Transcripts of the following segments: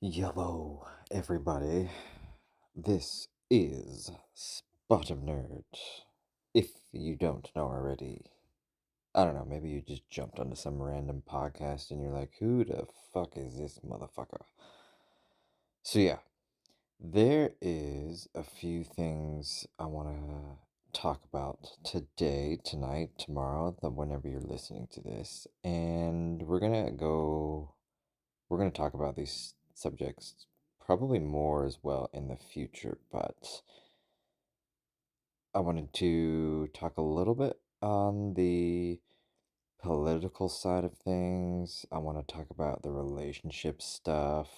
Yellow, everybody. This is Spot of Nerd. If you don't know already, I don't know, maybe you just jumped onto some random podcast and you're like, who the fuck is this motherfucker? So, yeah, there is a few things I want to talk about today, tonight, tomorrow, whenever you're listening to this. And we're going to talk about these subjects probably more as well in the future, but I wanted to talk a little bit on the political side of things. I want to talk about the relationship stuff,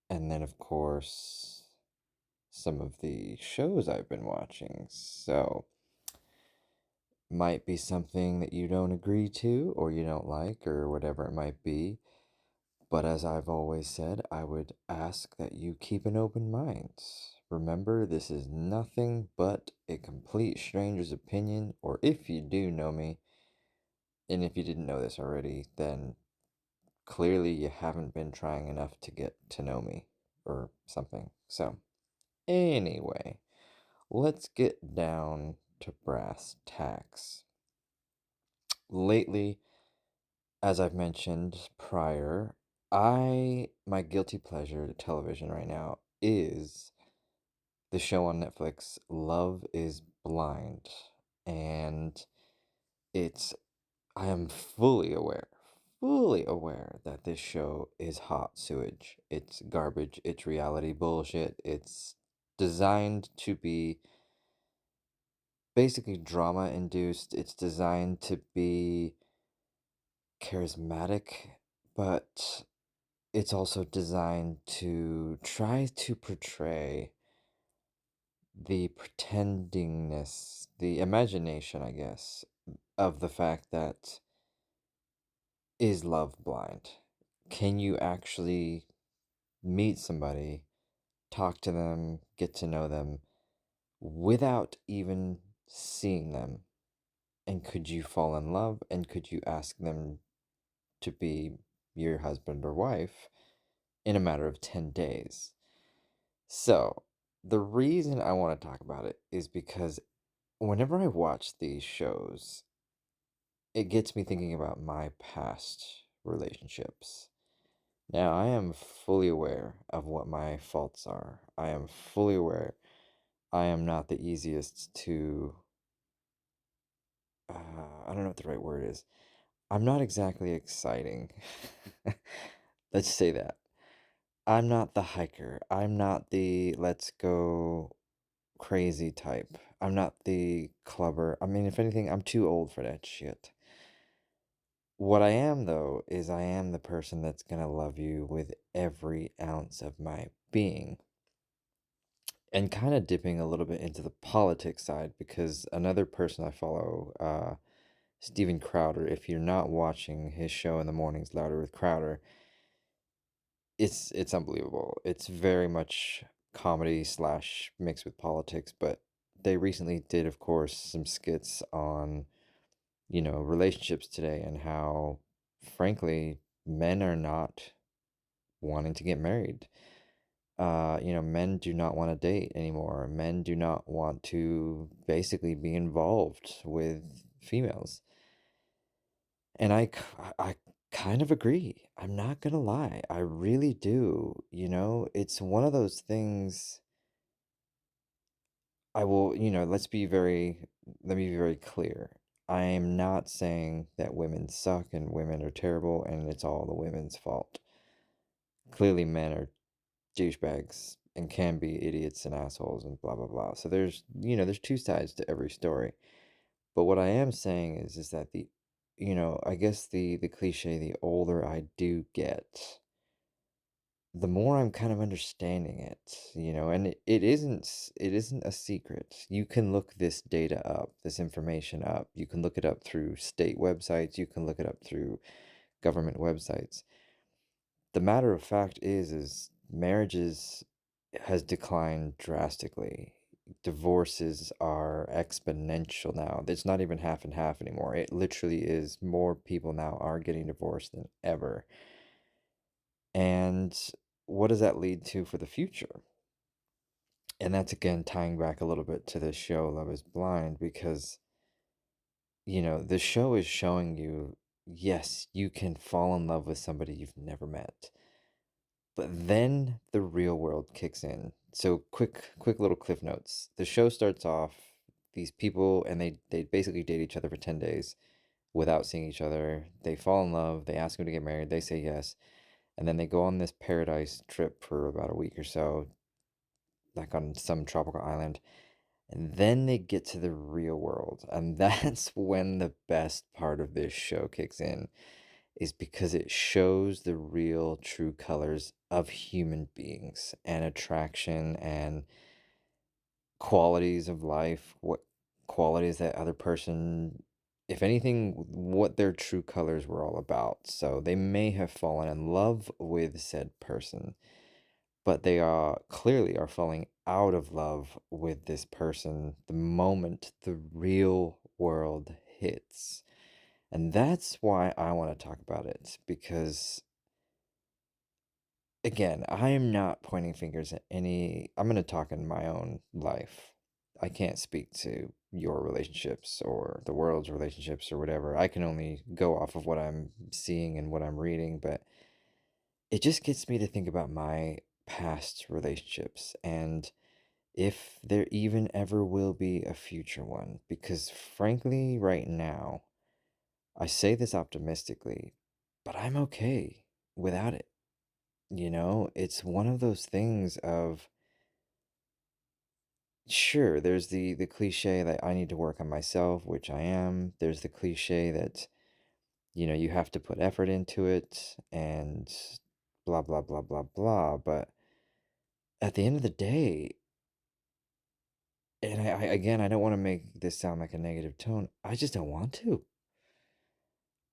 and then, of course, some of the shows I've been watching. So, might be something that you don't agree to, or you don't like, or whatever it might be. But as I've always said, I would ask that you keep an open mind. Remember, this is nothing but a complete stranger's opinion, or if you do know me, and if you didn't know this already, then clearly you haven't been trying enough to get to know me, or something. So, anyway, let's get down to brass tacks. Lately, as I've mentioned prior, my guilty pleasure to television right now is the show on Netflix, Love is Blind. And it's I am fully aware that this show is hot sewage. It's garbage, it's reality bullshit. It's designed to be basically drama induced. It's designed to be charismatic, but it's also designed to try to portray the pretendingness, the imagination, I guess, of the fact that is love blind? Can you actually meet somebody, talk to them, get to know them without even seeing them? And could you fall in love? And could you ask them to be your husband or wife in a matter of 10 days? So, the reason I want to talk about it is because whenever I watch these shows, it gets me thinking about my past relationships. Now, I am fully aware of what my faults are. I am fully aware I am not the easiest to, I don't know what the right word is. I'm not exactly exciting. Let's say that. I'm not the hiker. I'm not the let's go crazy type. I'm not the clubber. I mean, if anything, I'm too old for that shit. What I am, though, is I am the person that's going to love you with every ounce of my being. And kind of dipping a little bit into the politics side, because another person I follow, Steven Crowder, if you're not watching his show in the mornings, Louder with Crowder, it's unbelievable. It's very much comedy slash mixed with politics, but they recently did, of course, some skits on, relationships today and how, frankly, men are not wanting to get married. Men do not want to date anymore. Men do not want to basically be involved with females. And I kind of agree. I'm not gonna lie. I really do. It's one of those things I will, let me be very clear. I am not saying that women suck and women are terrible and it's all the women's fault. Clearly, men are douchebags and can be idiots and assholes and blah blah blah. So there's two sides to every story. But what I am saying is that I guess the cliche, the older I do get, the more I'm kind of understanding it, and it isn't a secret. You can look this data up, this information up. You can look it up through state websites, you can look it up through government websites. The matter of fact is marriages has declined drastically. Divorces are exponential now. It's not even half and half anymore. It literally is more people now are getting divorced than ever. And what does that lead to for the future? And that's again tying back a little bit to this show, Love is Blind, because, the show is showing you, yes, you can fall in love with somebody you've never met. But then the real world kicks in. So quick little cliff notes. The show starts off, these people, and they basically date each other for 10 days without seeing each other. They fall in love, they ask him to get married, they say yes, and then they go on this paradise trip for about a week or so, like on some tropical island. And then they get to the real world. And that's when the best part of this show kicks in, is because it shows the real true colors of human beings and attraction and qualities of life, what qualities that other person, if anything, what their true colors were all about. So they may have fallen in love with said person, but they are clearly are falling out of love with this person the moment the real world hits. And that's why I want to talk about it, because again, I am not pointing fingers at any. I'm going to talk in my own life. I can't speak to your relationships or the world's relationships or whatever. I can only go off of what I'm seeing and what I'm reading, but it just gets me to think about my past relationships and if there even ever will be a future one. Because frankly, right now, I say this optimistically, but I'm okay without it. It's one of those things of, sure, there's the cliche that I need to work on myself, which I am. There's the cliche that, you have to put effort into it and blah blah blah blah blah. But at the end of the day, and I again, I don't want to make this sound like a negative tone. I just don't want to.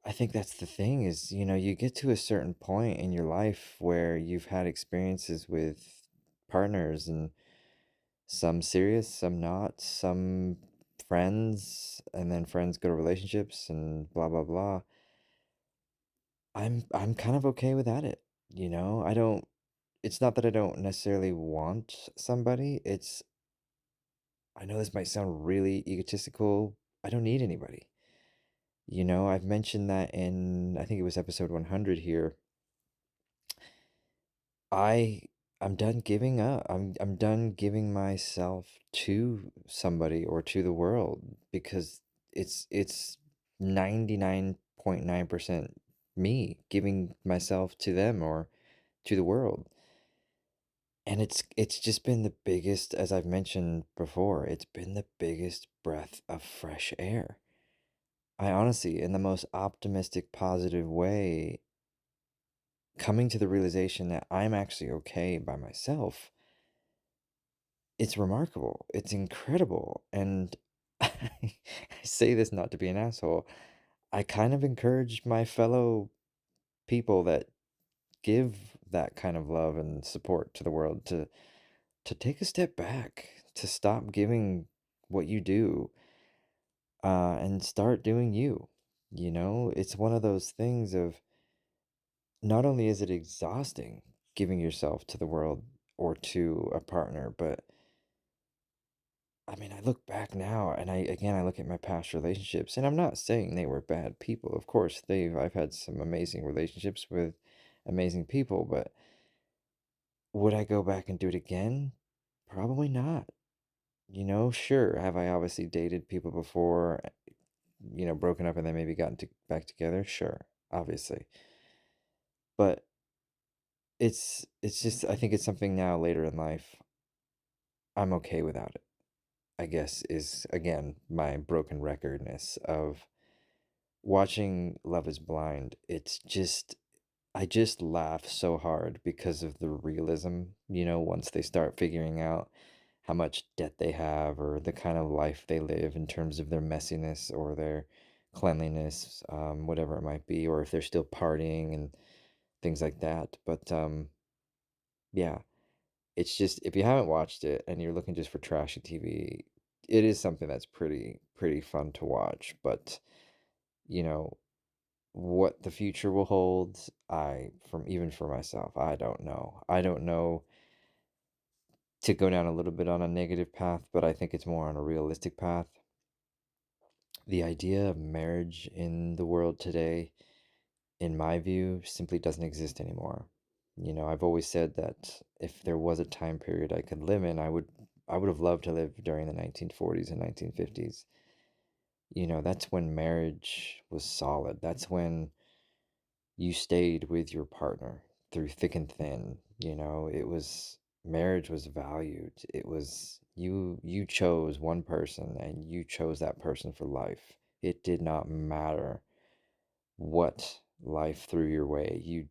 I think that's the thing is, you get to a certain point in your life where you've had experiences with partners, and some serious, some not, some friends, and then friends go to relationships and blah blah blah. I'm kind of okay without it. I don't, it's not that I don't necessarily want somebody. It's, I know this might sound really egotistical. I don't need anybody. I've mentioned that in, I think it was episode 100 here. I I'm done giving up. I'm done giving myself to somebody or to the world, because it's 99.9% me giving myself to them or to the world. And it's just been the biggest, as I've mentioned before, it's been the biggest breath of fresh air. I honestly, in the most optimistic, positive way, coming to the realization that I'm actually okay by myself, it's remarkable. It's incredible. And I say this not to be an asshole. I kind of encourage my fellow people that give that kind of love and support to the world to take a step back, to stop giving what you do, and start doing you. It's one of those things of, not only is it exhausting giving yourself to the world or to a partner, but I mean, I look back now and I look at my past relationships, and I'm not saying they were bad people. Of course, I've had some amazing relationships with amazing people, but would I go back and do it again? Probably not. Sure, have I obviously dated people before, broken up and then maybe gotten back together? Sure, obviously. But it's just, I think it's something now later in life I'm okay without it. I guess is again my broken recordness of watching Love is Blind. It's just, I just laugh so hard because of the realism, once they start figuring out how much debt they have or the kind of life they live in terms of their messiness or their cleanliness, whatever it might be, or if they're still partying and things like that. But yeah, it's just, if you haven't watched it and you're looking just for trashy TV, it is something that's pretty fun to watch. But you know What the future will hold, from even for myself, I don't know. I don't know, to go down a little bit on a negative path, but I think it's more on a realistic path. The idea of marriage in the world today, in my view, simply doesn't exist anymore. I've always said that if there was a time period I could live in, I would have loved to live during the 1940s and 1950s. That's when marriage was solid. That's when you stayed with your partner through thick and thin. It was marriage was valued. It was you chose one person and you chose that person for life. It did not matter what life threw your way. You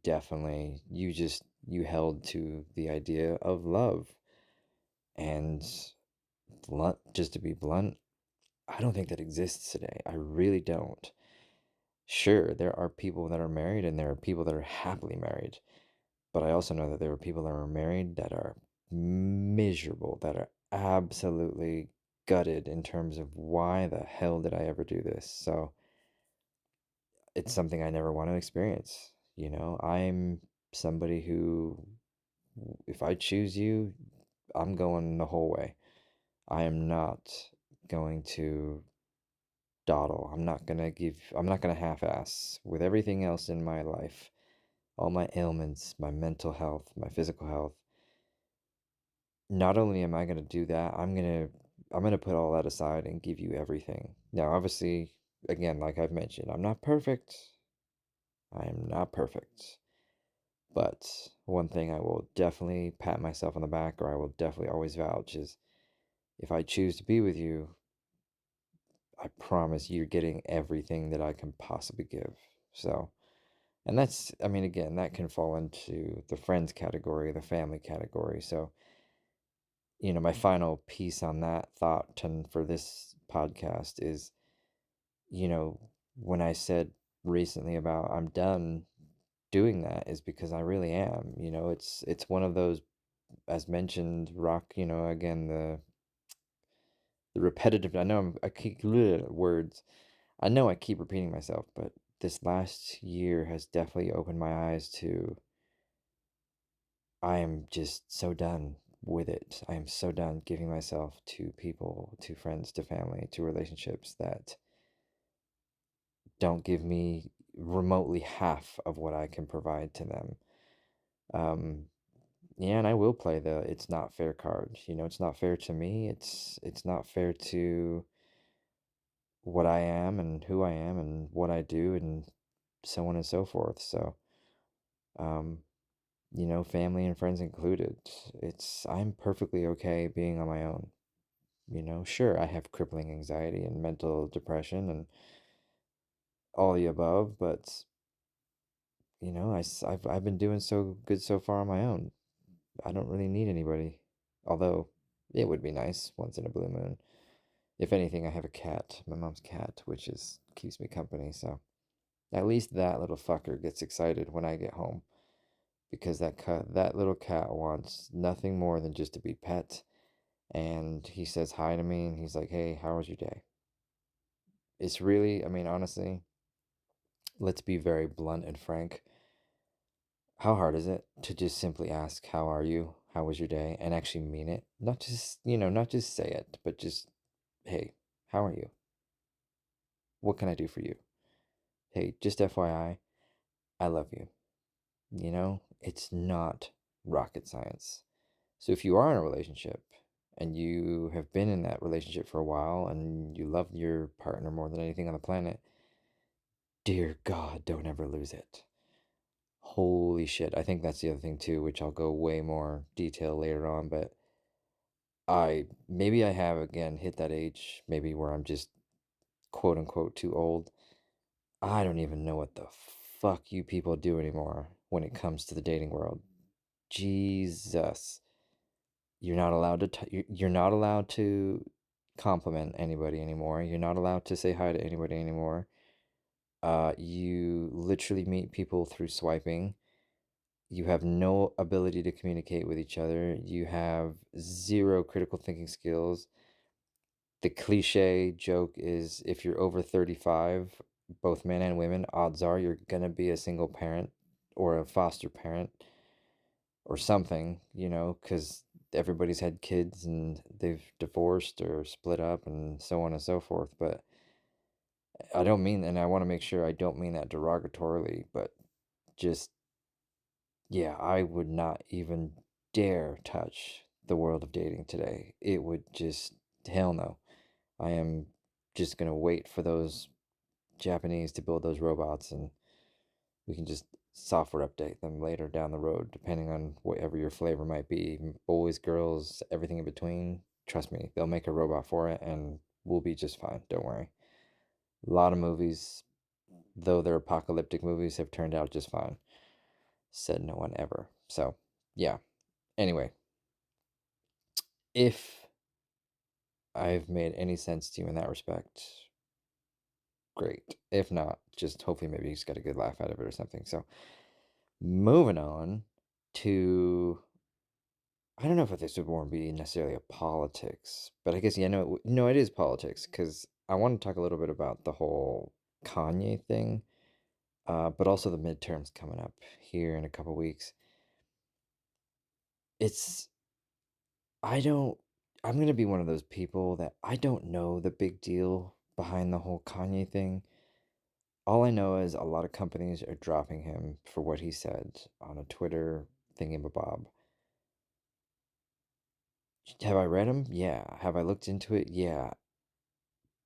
held to the idea of love. And just to be blunt, I don't think that exists today. I really don't. Sure, there are people that are married and there are people that are happily married. But I also know that there are people that are married that are miserable, that are absolutely gutted in terms of why the hell did I ever do this? So it's something I never want to experience. I'm somebody who, if I choose you, I'm going the whole way. I am not going to dawdle. I'm not going to half ass with everything else in my life, all my ailments, my mental health, my physical health. Not only am I going to do that, I'm going to put all that aside and give you everything. Now, obviously, again, like I've mentioned, I'm not perfect. I am not perfect. But one thing I will definitely pat myself on the back, or I will definitely always vouch, is if I choose to be with you, I promise you're getting everything that I can possibly give. So, and I mean, again, that can fall into the friends category, the family category. So, my final piece on that thought and for this podcast is, when I said recently about I'm done doing that is because I really am. It's one of those, as mentioned, rock, again, the repetitive. I keep words. I know I keep repeating myself, but this last year has definitely opened my eyes to I am just so done with it. I am so done giving myself to people, to friends, to family, to relationships that don't give me remotely half of what I can provide to them. Um, yeah, and I will play the it's not fair card. It's not fair to me. It's not fair to what I am and who I am and what I do and so on and so forth. So, um, family and friends included, I'm perfectly okay being on my own. Sure, I have crippling anxiety and mental depression and all the above, but I've been doing so good so far on my own. I don't really need anybody. Although it would be nice once in a blue moon. If anything, I have a cat, my mom's cat, which is keeps me company. So at least that little fucker gets excited when I get home because that little cat wants nothing more than just to be pet. And he says hi to me and he's like, "Hey, how was your day?" It's really, I mean, honestly, let's be very blunt and frank. How hard is it to just simply ask, "How are you? How was your day?" and actually mean it? Not just say it, but just, "Hey, how are you? What can I do for you? Hey, just FYI, I love you." It's not rocket science. So if you are in a relationship and you have been in that relationship for a while and you love your partner more than anything on the planet, dear God, don't ever lose it. Holy shit. I think that's the other thing too, which I'll go way more detail later on, but maybe I have again hit that age, maybe where I'm just quote unquote too old. I don't even know what the fuck you people do anymore when it comes to the dating world. Jesus. You're not allowed to compliment anybody anymore. You're not allowed to say hi to anybody anymore. You literally meet people through swiping. You have no ability to communicate with each other. You have zero critical thinking skills. The cliche joke is if you're over 35, both men and women, odds are you're gonna be a single parent or a foster parent or something, because everybody's had kids and they've divorced or split up and so on and so forth. But I don't mean, and I want to make sure I don't mean that derogatorily, but just, yeah, I would not even dare touch the world of dating today. It would just, hell no. I am just gonna wait for those Japanese to build those robots, and we can just software update them later down the road, depending on whatever your flavor might be. Boys, girls, everything in between. Trust me, they'll make a robot for it, and we'll be just fine. Don't worry. A lot of movies, though they're apocalyptic movies, have turned out just fine. Said no one ever. So, yeah. Anyway, if I've made any sense to you in that respect, great. If not, just hopefully maybe you just got a good laugh out of it or something. So, moving on to, I don't know if this would more be necessarily a politics, but I guess, yeah, no, it is politics, because I want to talk a little bit about the whole Kanye thing, but also the midterms coming up here in a couple weeks. It's, I don't, I'm going to be one of those people that I don't know the big deal behind the whole Kanye thing. All I know is a lot of companies are dropping him for what he said on a Twitter thingamabob. Have I read him? Yeah. Have I looked into it? Yeah.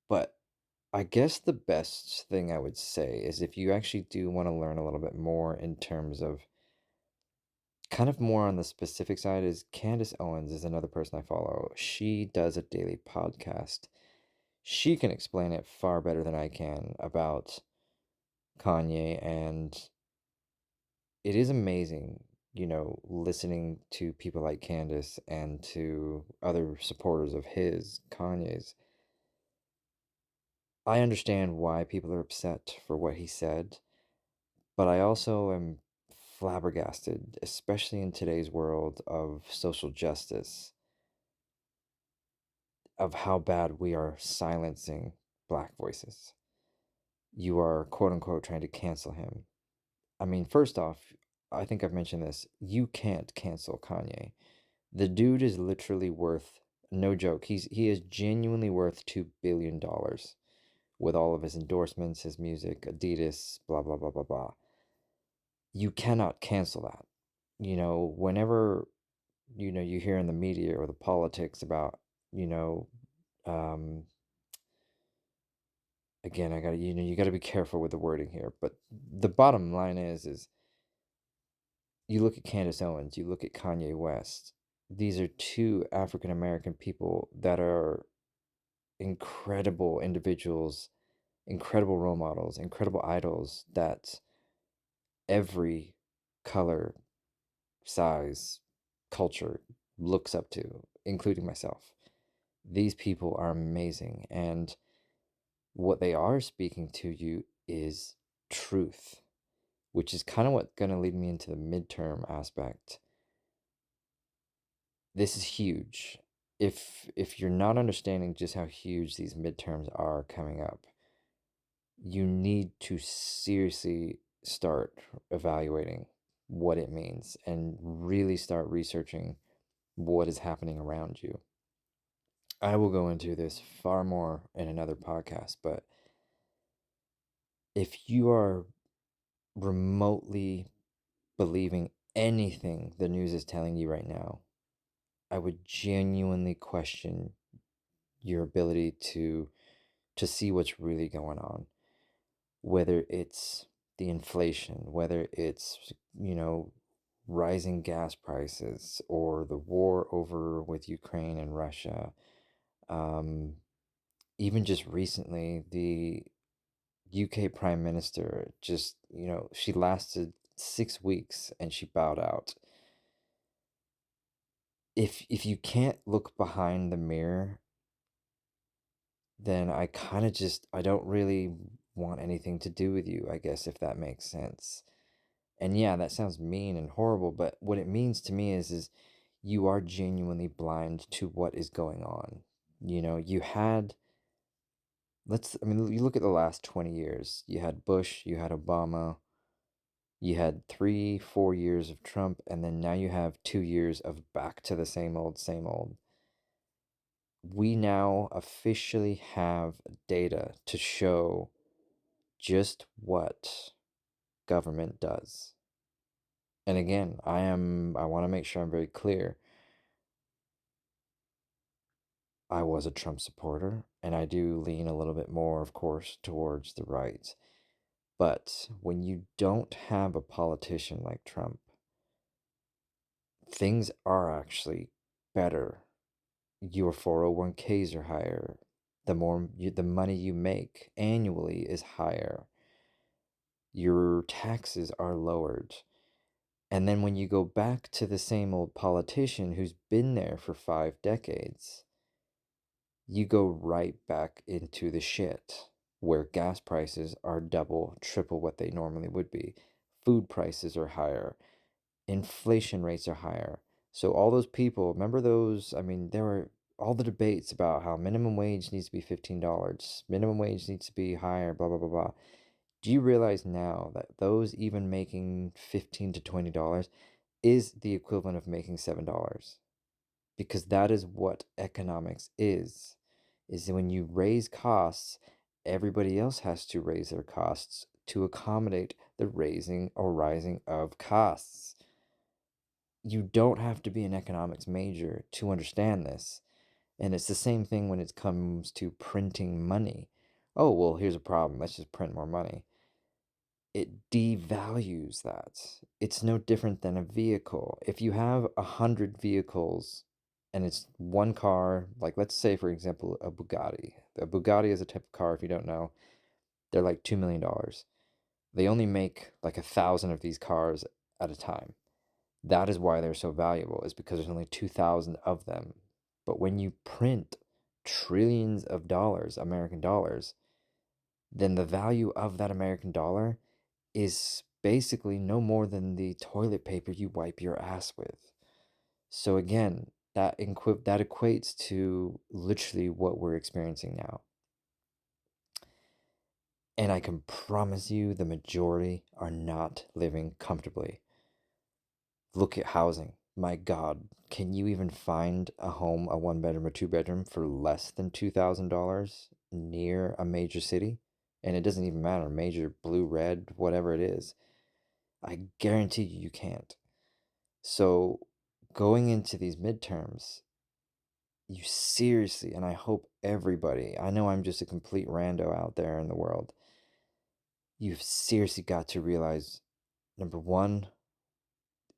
But I guess the best thing I would say is, if you actually do want to learn a little bit more in terms of kind of more on the specific side, is Candace Owens is another person I follow. She does a daily podcast. She can explain it far better than I can about Kanye, and it is amazing, listening to people like Candace and to other supporters of Kanye's. I understand why people are upset for what he said, but I also am flabbergasted, especially in today's world of social justice, of how bad we are silencing black voices. You are quote unquote trying to cancel him. I mean, first off, I think I've mentioned this. You can't cancel Kanye. The dude is literally worth, no joke, he is genuinely worth $2 billion with all of his endorsements, his music, Adidas, blah blah blah blah blah. You cannot cancel that. Whenever you hear in the media or the politics about, you know, um, again, I gotta, you gotta be careful with the wording here. But the bottom line is you look at Candace Owens, you look at Kanye West. These are two African American people that are incredible individuals, incredible role models, incredible idols that every color, size, culture looks up to, including myself. These people are amazing, and what they are speaking to you is truth, which is kind of what's going to lead me into the midterm aspect. This is huge. If you're not understanding just how huge these midterms are coming up, you need to seriously start evaluating what it means and really start researching what is happening around you. I will go into this far more in another podcast, but if you are remotely believing anything the news is telling you right now, I would genuinely question your ability to see what's really going on. Whether it's the inflation, whether it's, rising gas prices, or the war over with Ukraine and Russia. Um, Even just recently, the UK Prime Minister just, she lasted 6 weeks and she bowed out. If you can't look behind the mirror, then I kind of just, I don't really want anything to do with you, I guess, if that makes sense. And yeah, that sounds mean and horrible, but what it means to me is you are genuinely blind to what is going on. You had I mean, you look at the last 20 years. You had Bush, you had Obama, you had 3, 4 years of Trump, and then now you have 2 years of back to the same old, same old. We now officially have data to show just what government does. And again, I want to make sure I'm very clear. I was a Trump supporter, and I do lean a little bit more, of course, towards the right. But when you don't have a politician like Trump, things are actually better. Your 401ks are higher. The money you make annually is higher. Your taxes are lowered. And then when you go back to the same old politician who's been there for 5 decades, you go right back into the shit where gas prices are double, triple what they normally would be. Food prices are higher. Inflation rates are higher. So all those people, remember those? I mean, there were all the debates about how minimum wage needs to be $15, minimum wage needs to be higher, blah, blah, blah, blah. Do you realize now that those even making $15 to $20 is the equivalent of making $7? Because that is what economics is when you raise costs, everybody else has to raise their costs to accommodate the raising or rising of costs. You don't have to be an economics major to understand this. And it's the same thing when it comes to printing money. Oh, well, here's a problem. Let's just print more money. It devalues that. It's no different than a vehicle. If you have 100 vehicles and it's one car, like let's say, for example, a Bugatti. A Bugatti is a type of car, if you don't know, they're like $2 million. They only make like 1,000 of these cars at a time. That is why they're so valuable, is because there's only 2,000 of them. But when you print trillions of dollars, American dollars, then the value of that American dollar is basically no more than the toilet paper you wipe your ass with. So again, that equates to literally what we're experiencing now. And I can promise you the majority are not living comfortably. Look at housing. My God, can you even find a home, a one bedroom or two bedroom for less than $2,000 near a major city? And it doesn't even matter, major, blue, red, whatever it is. I guarantee you can't. So going into these midterms, you seriously, and I hope everybody, I know I'm just a complete rando out there in the world, you've seriously got to realize, number one,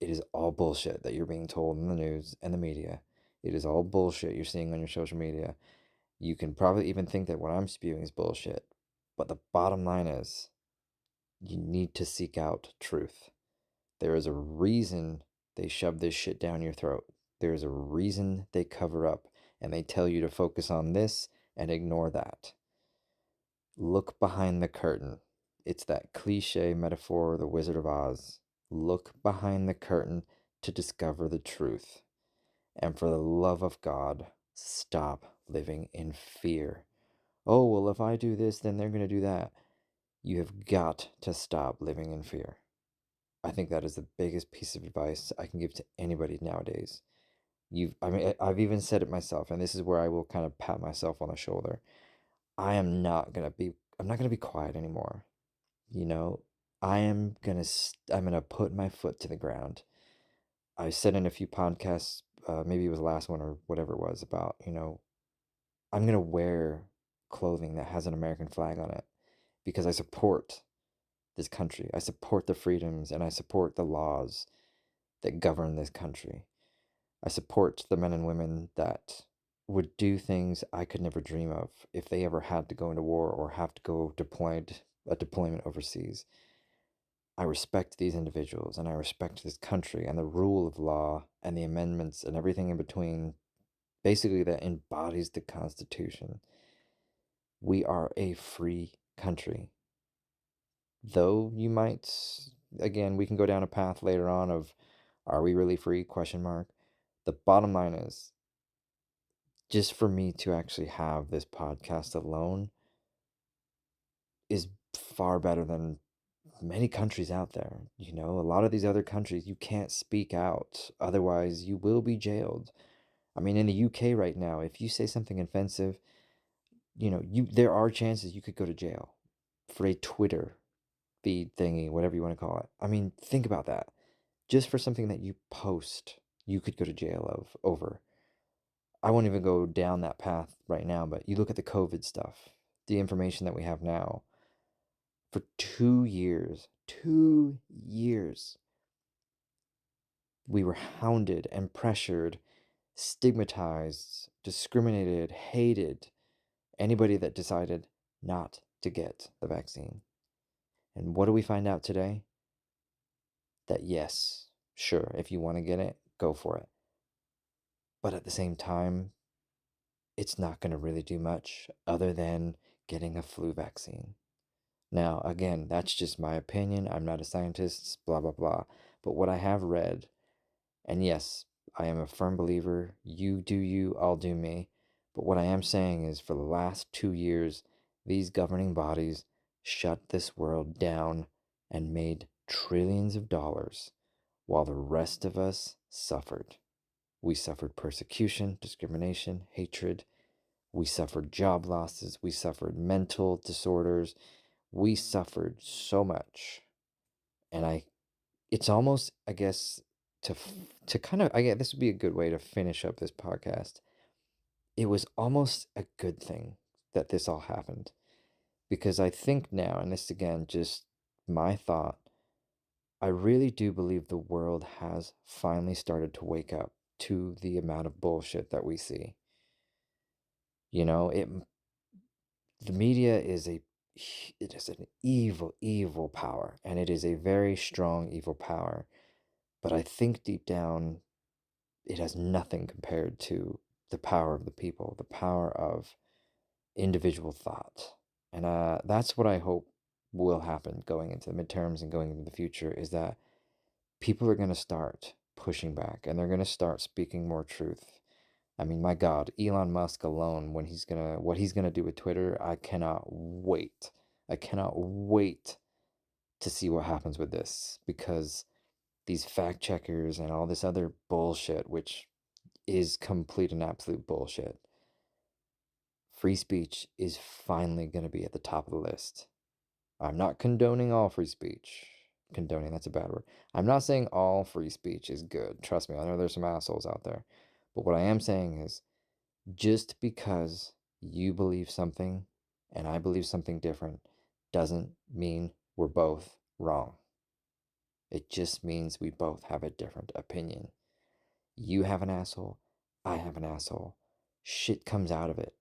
it is all bullshit that you're being told in the news and the media. It is all bullshit you're seeing on your social media. You can probably even think that what I'm spewing is bullshit. But the bottom line is, you need to seek out truth. There is a reason they shove this shit down your throat. There is a reason they cover up and they tell you to focus on this and ignore that. Look behind the curtain. It's that cliche metaphor, the Wizard of Oz. Look behind the curtain to discover the truth. And for the love of God, stop living in fear. Oh, well, if I do this, then they're going to do that. You have got to stop living in fear. I think that is the biggest piece of advice I can give to anybody nowadays. I mean, I've even said it myself, and this is where I will kind of pat myself on the shoulder. I'm not gonna be quiet anymore. You know, I'm gonna put my foot to the ground. I said in a few podcasts, maybe it was the last one or whatever it was about, I'm gonna wear clothing that has an American flag on it because I support this country. I support the freedoms and I support the laws that govern this country. I support the men and women that would do things I could never dream of if they ever had to go into war or have to go a deployment overseas. I respect these individuals and I respect this country and the rule of law and the amendments and everything in between, basically, that embodies the Constitution. We are a free country. Though you might, again, we can go down a path later on of, are we really free? Question mark. The bottom line is, just for me to actually have this podcast alone, is far better than many countries out there. You know, a lot of these other countries, you can't speak out, otherwise, you will be jailed. I mean, in the UK right now, if you say something offensive, you know, there are chances you could go to jail for a Twitter feed thingy, whatever you want to call it. I mean, think about that. Just for something that you post, you could go to jail over. I won't even go down that path right now, but you look at the COVID stuff, the information that we have now. For 2 years, we were hounded and pressured, stigmatized, discriminated, hated anybody that decided not to get the vaccine. And what do we find out today? That yes, sure, if you want to get it, go for it. But at the same time, it's not going to really do much other than getting a flu vaccine. Now, again, that's just my opinion. I'm not a scientist, blah, blah, blah. But what I have read, and yes, I am a firm believer, you do you, I'll do me. But what I am saying is for the last 2 years, these governing bodies shut this world down and made trillions of dollars while the rest of us suffered. We suffered persecution, discrimination, hatred. We suffered job losses. We suffered mental disorders. We suffered so much. And it's almost, I guess, to kind of, I guess this would be a good way to finish up this podcast. It was almost a good thing that this all happened because I think now, and this again, just my thought, I really do believe the world has finally started to wake up to the amount of bullshit that we see. You know, the media is it is an evil, evil power, and it is a very strong evil power. But I think deep down, it has nothing compared to the power of the people, the power of individual thought. And that's what I hope will happen going into the midterms and going into the future is that people are going to start pushing back and they're going to start speaking more truth. I mean, my God, Elon Musk alone, what he's gonna do with Twitter, I cannot wait. I cannot wait to see what happens with this because these fact checkers and all this other bullshit, which is complete and absolute bullshit. Free speech is finally going to be at the top of the list. I'm not condoning all free speech. Condoning, that's a bad word. I'm not saying all free speech is good. Trust me, I know there's some assholes out there. But what I am saying is just because you believe something and I believe something different doesn't mean we're both wrong. It just means we both have a different opinion. You have an asshole, I have an asshole. Shit comes out of it.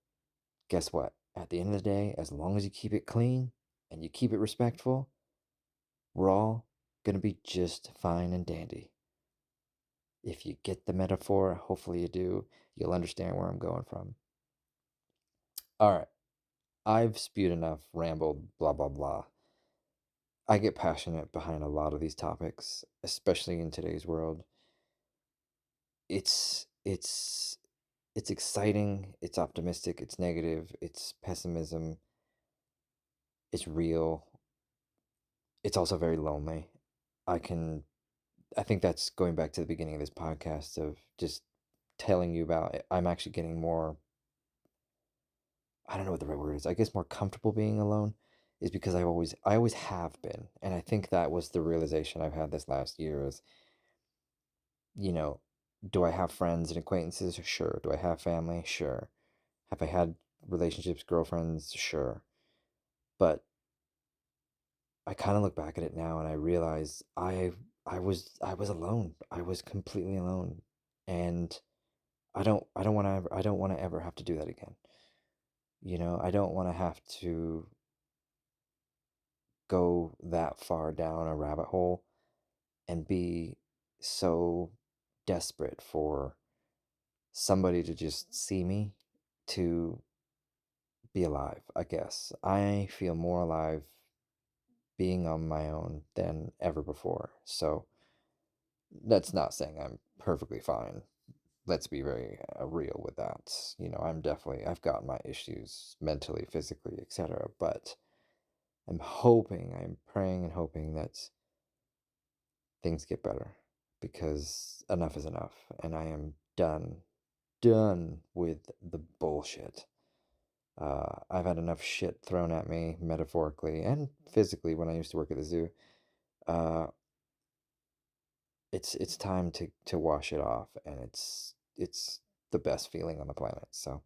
Guess what? At the end of the day, as long as you keep it clean and you keep it respectful, we're all going to be just fine and dandy. If you get the metaphor, hopefully you do, you'll understand where I'm going from. All right. I've spewed enough, rambled, blah, blah, blah. I get passionate behind a lot of these topics, especially in today's world. It's it's it's exciting, it's optimistic, it's negative, it's pessimism, it's real. It's also very lonely. I can I think that's going back to the beginning of this podcast of just telling you about it. I'm actually getting more, I don't know what the right word is. I guess more comfortable being alone is because I always have been. And I think that was the realization I've had this last year is, you know, do I have friends and acquaintances? Sure. Do I have family? Sure. Have I had relationships, girlfriends? Sure. But I kind of look back at it now and I realize I was alone. I was completely alone. And I don't want to ever have to do that again. You know, I don't want to have to go that far down a rabbit hole and be so desperate for somebody to just see me to be alive, I guess. I feel more alive being on my own than ever before. So that's not saying I'm perfectly fine. Let's be very real with that. You know, I've got my issues mentally, physically, etc. But I'm praying and hoping that things get better because enough is enough. And I am done with the bullshit. I've had enough shit thrown at me metaphorically and physically when I used to work at the zoo. Uh, it's time to wash it off, and it's the best feeling on the planet. So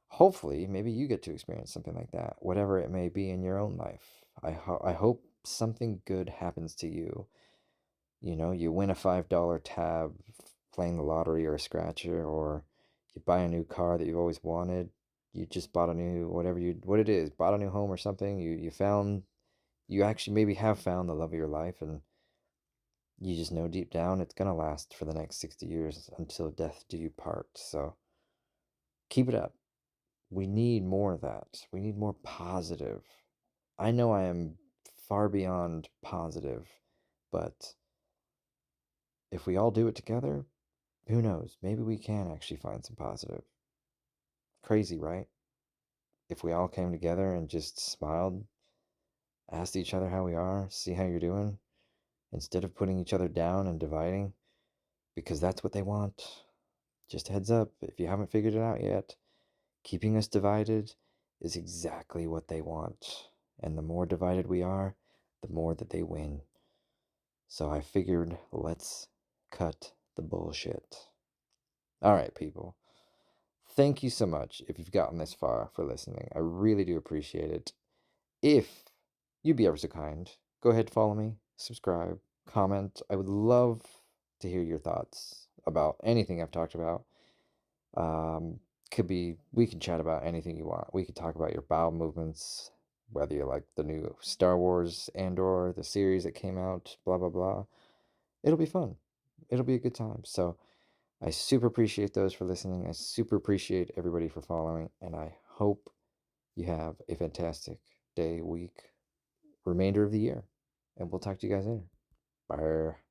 hopefully, maybe you get to experience something like that, whatever it may be in your own life. I hope something good happens to you. You know, you win a $5 tab playing the lottery or a scratcher, or you buy a new car that you've always wanted. You just bought a new what it is, bought a new home or something. You actually maybe have found the love of your life, and you just know deep down it's gonna last for the next 60 years until death do you part. So keep it up. We need more of that. We need more positive. I know I am far beyond positive, but if we all do it together, who knows? Maybe we can actually find some positive. Crazy, right? If we all came together and just smiled, asked each other how we are, see how you're doing, instead of putting each other down and dividing, because that's what they want. Just a heads up, if you haven't figured it out yet, keeping us divided is exactly what they want. And the more divided we are, the more that they win. So I figured, let's cut the bullshit. All right, people. Thank you so much if you've gotten this far for listening. I really do appreciate it. If you'd be ever so kind, go ahead, follow me, subscribe, comment. I would love to hear your thoughts about anything I've talked about. Um, we can chat about anything you want. We could talk about your bowel movements, whether you like the new Star Wars and/or the series that came out, blah, blah, blah. It'll be fun. It'll be a good time. So I super appreciate those for listening. I super appreciate everybody for following, and I hope you have a fantastic day, week, remainder of the year. And we'll talk to you guys later. Bye.